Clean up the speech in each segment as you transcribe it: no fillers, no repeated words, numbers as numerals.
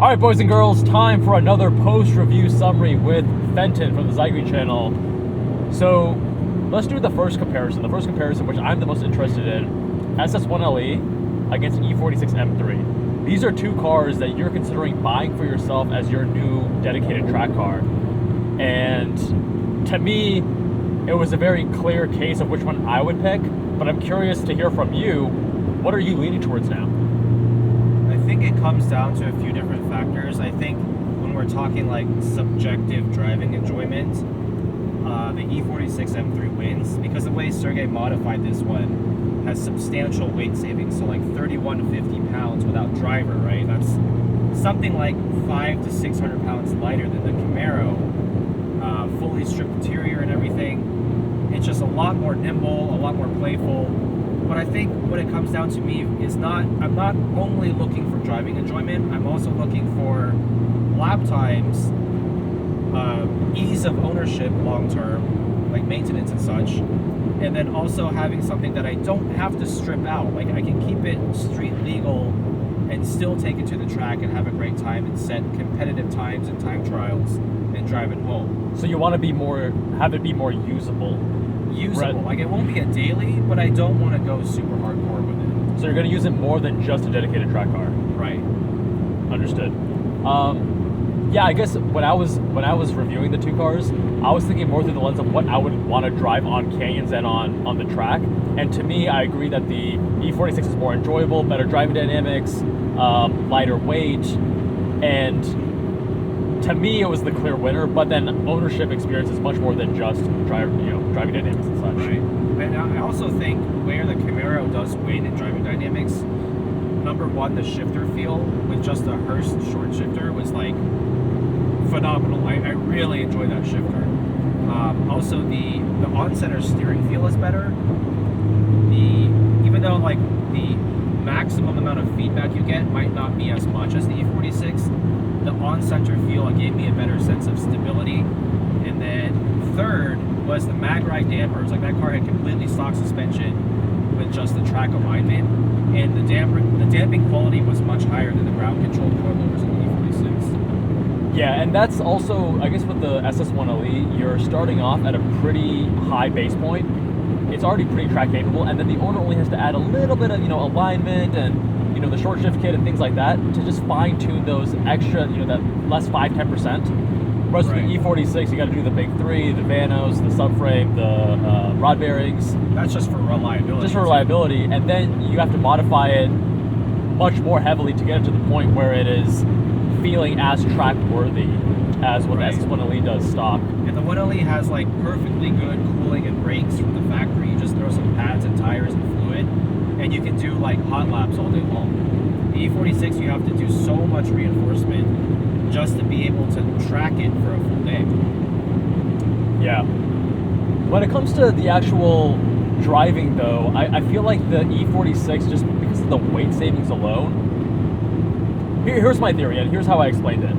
Alright, boys and girls, time for another post-review summary with Fenton from the Zygrene channel. So, let's do the first comparison. The first comparison, which I'm the most interested in, SS1LE against an E46 M3. These are two cars that you're considering buying for yourself as your new dedicated track car. And to me, it was a very clear case of which one I would pick, but I'm curious to hear from you. What are you leaning towards now? I think it comes down to a few different factors. I think when we're talking like subjective driving enjoyment, the E46 M3 wins because the way Sergey modified this one has substantial weight savings. So like 31 to 50 pounds without driver, right? That's something like 500 to 600 pounds lighter than the Camaro. Fully stripped interior and everything. It's just a lot more nimble, a lot more playful. But I think what it comes down to me is I'm not only looking for driving enjoyment, I'm also looking for lap times, ease of ownership long term, like maintenance and such, and then also having something that I don't have to strip out. Like I can keep it street legal and still take it to the track and have a great time and set competitive times and time trials and drive it home. So you want to have it be more usable. Usable. Like it won't be a daily, but I don't want to go super hardcore with it. So you're going to use it more than just a dedicated track car. Right. Understood. Yeah, I guess when I was reviewing the two cars, I was thinking more through the lens of what I would want to drive on canyons and on the track. And to me, I agree that the E46 is more enjoyable, better driving dynamics, lighter weight, and to me, it was the clear winner. But then ownership experience is much more than just driving dynamics and such. Right. And I also think where the Camaro does win in driving dynamics, number one, the shifter feel with just the Hurst short shifter was like phenomenal. I really enjoy that shifter. Also, the on-center steering feel is better. Even though like the maximum amount of feedback you get might not be as much as the E46, the on-center feel gave me a better sense of stability. And then third was the mag ride dampers. Like that car had completely stock suspension with just the track alignment, and the damping quality was much higher than the ground control coilovers in the E46. Yeah, and that's also, I guess with the SS1LE, you're starting off at a pretty high base point. It's already pretty track capable, and then the owner only has to add a little bit of alignment and the short shift kit and things like that to just fine tune those extra, that less 5-10%. Whereas with the E46, you got to do the big three, the vanos, the subframe, the rod bearings. That's just for reliability. Just for reliability, and then you have to modify it much more heavily to get it to the point where it is feeling as track worthy as what the SS1LE does stock. And the 1LE has like perfectly good cooling and brakes from the factory. You just throw some pads and tires and fluid, and you can do like hot laps all day long. The E46, you have to do so much reinforcement just to be able to track it for a full day. Yeah. When it comes to the actual driving though, I feel like the E46, just because of the weight savings alone, here's my theory and here's how I explained it.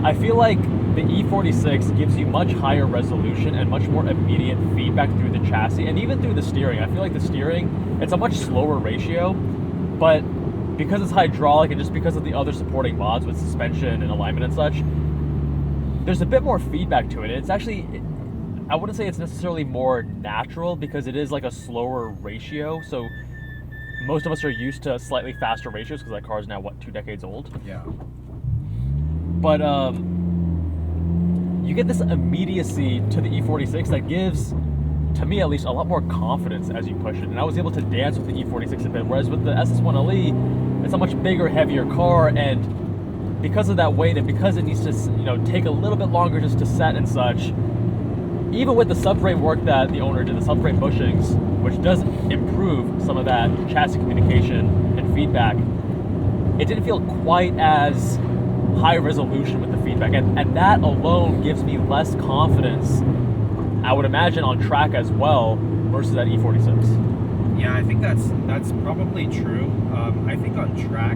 I feel like the E46 gives you much higher resolution and much more immediate feedback through the chassis and even through the steering. I feel like the steering, it's a much slower ratio, but because it's hydraulic and just because of the other supporting mods with suspension and alignment and such, there's a bit more feedback to it. It's actually, I wouldn't say it's necessarily more natural because it is like a slower ratio. So most of us are used to slightly faster ratios because that car is now, 2 decades old? Yeah. But you get this immediacy to the E46 that gives, to me at least, a lot more confidence as you push it. And I was able to dance with the E46 a bit, whereas with the SS1LE, it's a much bigger, heavier car, and because of that weight and because it needs to take a little bit longer just to set and such, even with the subframe work that the owner did, the subframe bushings, which does improve some of that chassis communication and feedback, it didn't feel quite as high resolution with the feedback, and that alone gives me less confidence, I would imagine, on track as well versus that E46. Yeah, I think that's probably true. I think on track,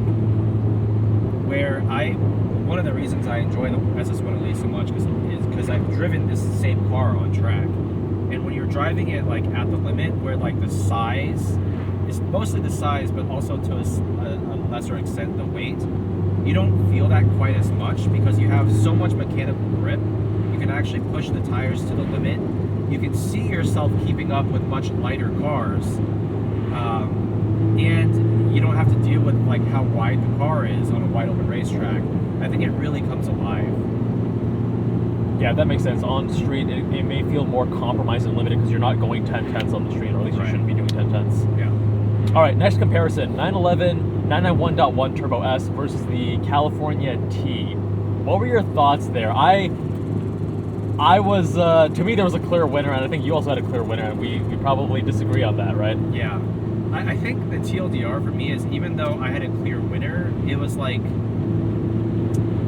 where one of the reasons I enjoy the SS1LE so much is because I've driven this same car on track, and when you're driving it like at the limit, where like the size is mostly the size, but also to a lesser extent the weight, you don't feel that quite as much because you have so much mechanical grip. You can actually push the tires to the limit. You can see yourself keeping up with much lighter cars, and you don't have to deal with like how wide the car is on a wide open racetrack. I think it really comes alive. Yeah, that makes sense. On street, it may feel more compromised and limited because you're not going 10/10s on the street, or at least you shouldn't be doing 10/10s. Yeah. All right, next comparison, 911 991.1 Turbo S versus the California T. What were your thoughts there? I was, to me, there was a clear winner, and I think you also had a clear winner, and we probably disagree on that, right? Yeah. I think the TLDR for me is, even though I had a clear winner, it was like,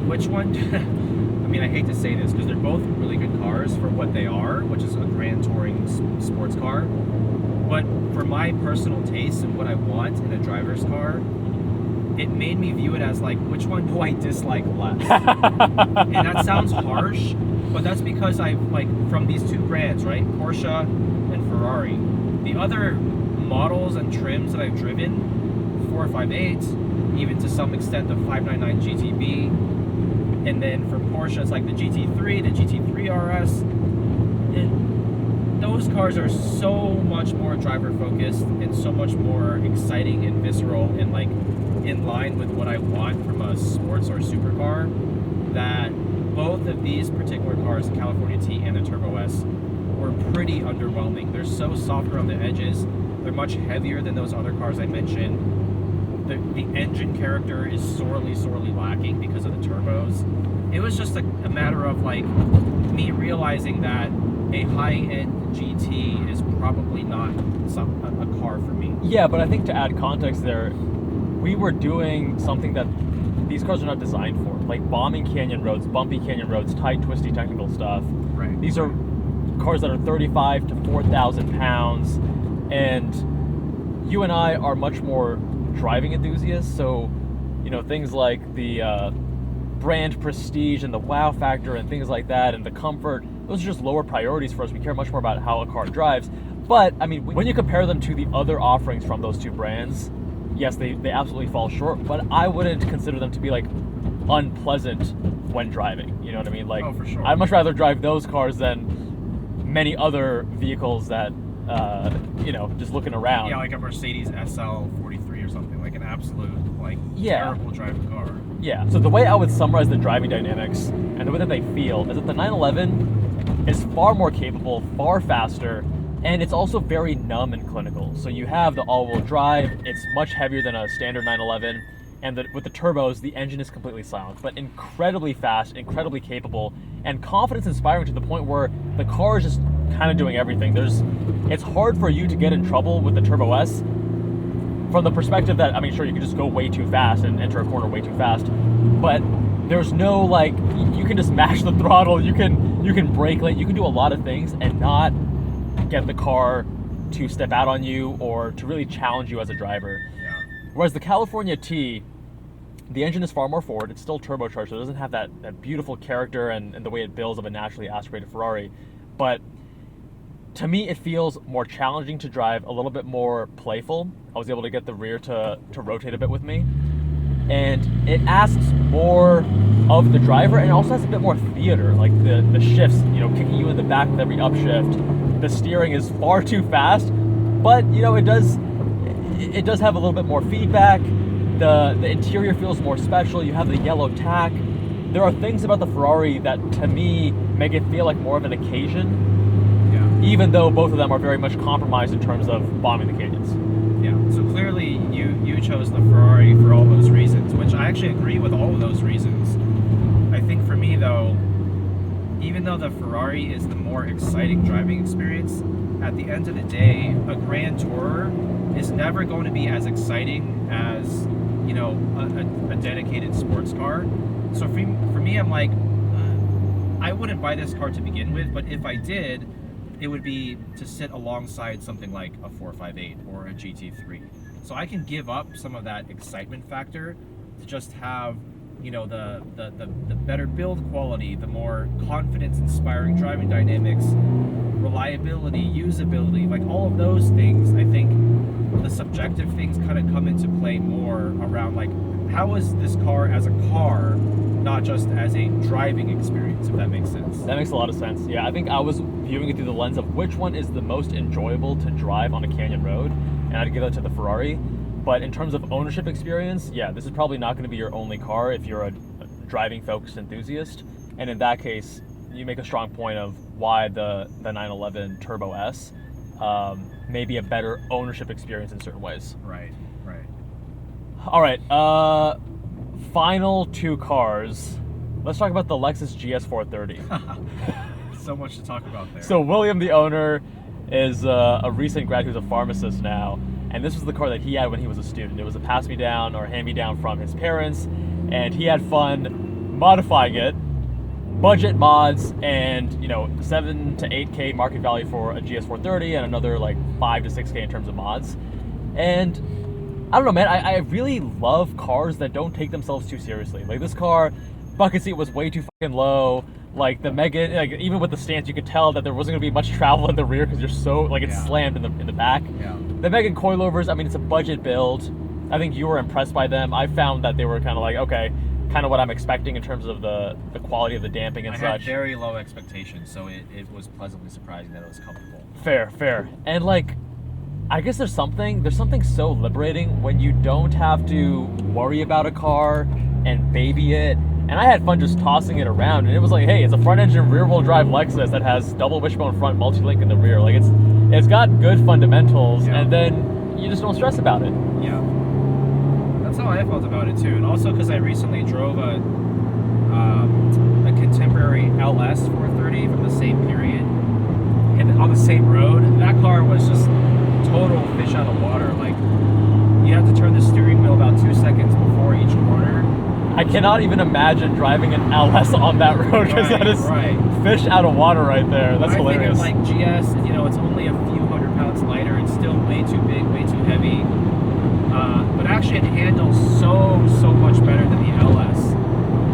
which one? I mean, I hate to say this because they're both really good cars for what they are, which is a grand touring sports car. But for my personal taste and what I want in a driver's car, it made me view it as like, which one do I dislike less? And that sounds harsh, but that's because I like, from these two brands, right? Porsche and Ferrari. The other models and trims that I've driven, 458, even to some extent the 599 GTB, and then for Porsche it's like the GT3, the GT3 RS. And those cars are so much more driver focused and so much more exciting and visceral and like in line with what I want from a sports or supercar, that both of these particular cars, the California T and the Turbo S, were pretty underwhelming. They're so softer on the edges. They're much heavier than those other cars I mentioned. The engine character is sorely lacking because of the turbos. It was just a matter of like me realizing that a high-end GT is probably not a car for me. Yeah, but I think to add context there, we were doing something that these cars are not designed for, like bombing canyon roads, bumpy canyon roads, tight, twisty technical stuff. Right. These are cars that are 35 to 4,000 pounds, and you and I are much more driving enthusiasts, so you know, things like the brand prestige and the wow factor and things like that, and the comfort, those are just lower priorities for us. We care much more about how a car drives. But I mean, when you compare them to the other offerings from those two brands, yes, they absolutely fall short, but I wouldn't consider them to be like unpleasant when driving. You know what I mean? Like, oh, for sure. I'd much rather drive those cars than many other vehicles that you know, just looking around. Yeah, like a Mercedes SL 43 or something, like an absolute like terrible driving car. Yeah. So the way I would summarize the driving dynamics and the way that they feel is that the 911 is far more capable, far faster, and it's also very numb and clinical. So you have the all-wheel drive, it's much heavier than a standard 911, and with the turbos, the engine is completely silent, but incredibly fast, incredibly capable, and confidence inspiring to the point where the car is just kind of doing everything. It's hard for you to get in trouble with the Turbo S from the perspective that, I mean, sure, you can just go way too fast and enter a corner way too fast, but there's no, like, you can just mash the throttle, you can brake late, you can do a lot of things and not get the car to step out on you or to really challenge you as a driver. Yeah. Whereas the California T, the engine is far more forward, it's still turbocharged, so it doesn't have that beautiful character and the way it builds of a naturally aspirated Ferrari, but to me, it feels more challenging to drive, a little bit more playful. I was able to get the rear to rotate a bit with me. And it asks more of the driver, and it also has a bit more theater, like the shifts, you know, kicking you in the back with every upshift. The steering is far too fast, but, you know, it does have a little bit more feedback. The interior feels more special. You have the yellow tack. There are things about the Ferrari that, to me, make it feel like more of an occasion. Even though both of them are very much compromised in terms of bombing the canyons. Yeah, so clearly you chose the Ferrari for all those reasons, which I actually agree with all of those reasons. I think for me though, even though the Ferrari is the more exciting driving experience, at the end of the day, a Grand Tourer is never going to be as exciting as, you know, a dedicated sports car. So for me, I'm like, I wouldn't buy this car to begin with, but if I did, it would be to sit alongside something like a 458 or a GT3. So I can give up some of that excitement factor to just have, you know, the better build quality, the more confidence-inspiring driving dynamics, reliability, usability, like all of those things. I think the subjective things kind of come into play more around like how is this car as a car, not just as a driving experience, if that makes sense? That makes a lot of sense. Yeah, I think I was viewing it through the lens of which one is the most enjoyable to drive on a canyon road, and I'd give that to the Ferrari. But in terms of ownership experience, yeah, this is probably not going to be your only car if you're a driving-focused enthusiast. And in that case, you make a strong point of why the 911 Turbo S may be a better ownership experience in certain ways. Right. All right, final two cars. Let's talk about the Lexus GS 430. So much to talk about there. So William, the owner, is a recent grad who's a pharmacist now, and this was the car that he had when he was a student. It was a pass-me-down or hand-me-down from his parents, and he had fun modifying it. Budget mods and 7 to 8K market value for a GS 430 and another like 5 to 6K in terms of mods. And I don't know, man, I really love cars that don't take themselves too seriously. Like this car, bucket seat was way too fucking low. Like the Mugen, like even with the stance, you could tell that there wasn't gonna be much travel in the rear because you're so like it's slammed in the back. Yeah. The Mugen coilovers, I mean, it's a budget build. I think you were impressed by them. I found that they were kind of like, okay, kind of what I'm expecting in terms of the quality of the damping and such. I had very low expectations, so it was pleasantly surprising that it was comfortable. Fair. And like, I guess there's something so liberating when you don't have to worry about a car and baby it. And I had fun just tossing it around, and it was like, hey, it's a front-engine rear-wheel drive Lexus that has double wishbone front, multi-link in the rear. Like it's got good fundamentals, and then you just don't stress about it. Yeah. That's how I felt about it too, and also because I recently drove a contemporary LS 430 from the same period, and on the same road, that car was just total fish out of water. Like you have to turn the steering wheel about 2 seconds before each corner. I cannot even imagine driving an LS on that road because that is fish out of water right there. That's hilarious. I think of like GS, it's only a few 100 pounds lighter and still way too big, way too heavy. But actually it handles so much better than the LS.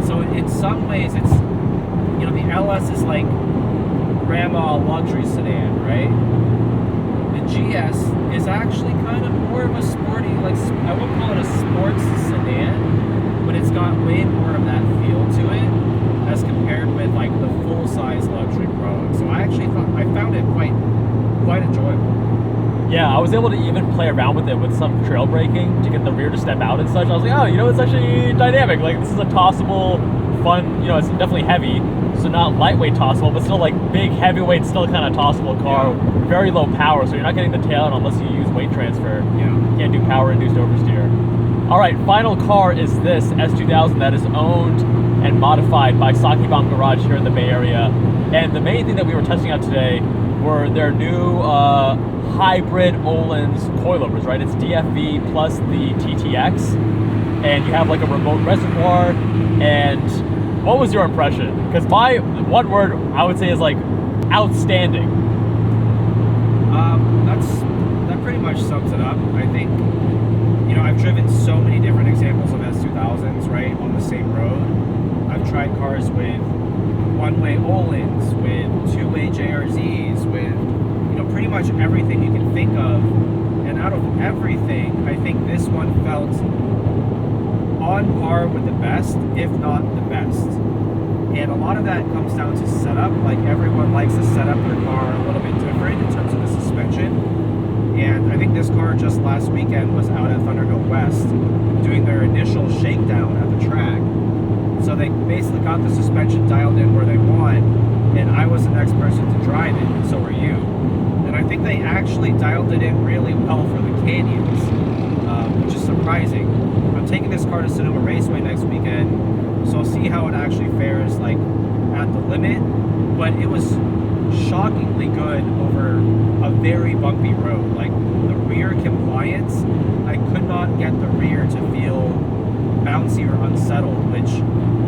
So in some ways it's, the LS is like grandma luxury sedan, right? The GS is actually kind of more of a sporty, like I wouldn't call it a sports sedan, but it's got way more of that feel to it as compared with like the full-size luxury Pro. So I found it quite enjoyable. Yeah, I was able to even play around with it with some trail braking to get the rear to step out and such. I was like, oh, it's actually dynamic. Like, this is a tossable, fun, it's definitely heavy, so not lightweight tossable, but still like big, heavyweight, still kind of tossable car. Yeah. Very low power, so you're not getting the tail out unless you use weight transfer. Yeah. You can't do power-induced oversteer. All right, final car is this S2000 that is owned and modified by Sakebomb Garage here in the Bay Area. And the main thing that we were testing out today were their new hybrid Öhlins coilovers, right? It's DFV plus the TTX, and you have like a remote reservoir. And what was your impression? Because my one word I would say is like outstanding. That pretty much sums it up. I think, I've driven so many different examples of S2000s, right, on the same road. I've tried cars with one-way Öhlins, with two-way JRZs, with pretty much everything you can think of. And out of everything, I think this one felt on par with the best, if not the best. And a lot of that comes down to setup. Like everyone likes to set up their car a little bit different in terms of the suspension. And I think this car just last weekend was out at Thunderhill West doing their initial shakedown at the track. So they basically got the suspension dialed in where they want, and I was the next person to drive it, and so were you. And I think they actually dialed it in really well for the canyons, which is surprising. I'm taking this car to Sonoma Raceway next weekend, so I'll see how it actually fares like at the limit, but it was shockingly good over a very bumpy road. Like the rear compliance, I could not get the rear to feel bouncy or unsettled, which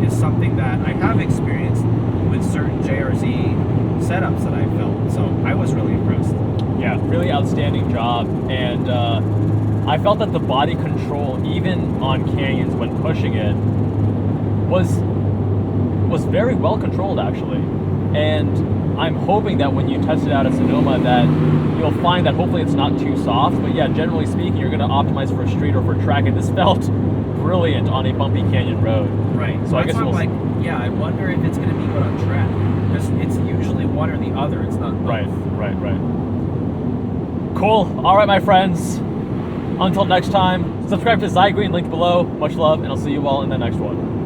is something that I have experienced with certain JRZ setups that I felt. So I was really impressed. Yeah, really outstanding job. And I felt that the body control, even on canyons when pushing it, was very well controlled actually. And I'm hoping that when you test it out at Sonoma that you'll find that hopefully it's not too soft, but yeah, generally speaking, you're going to optimize for a street or for track, and this felt brilliant on a bumpy canyon road. Right. So I guess we'll like, yeah, I wonder if it's going to be good on track. Because it's usually one or the other. It's not both. Right. Cool. All right, my friends. Until next time, subscribe to Zygrene, linked below. Much love, and I'll see you all in the next one.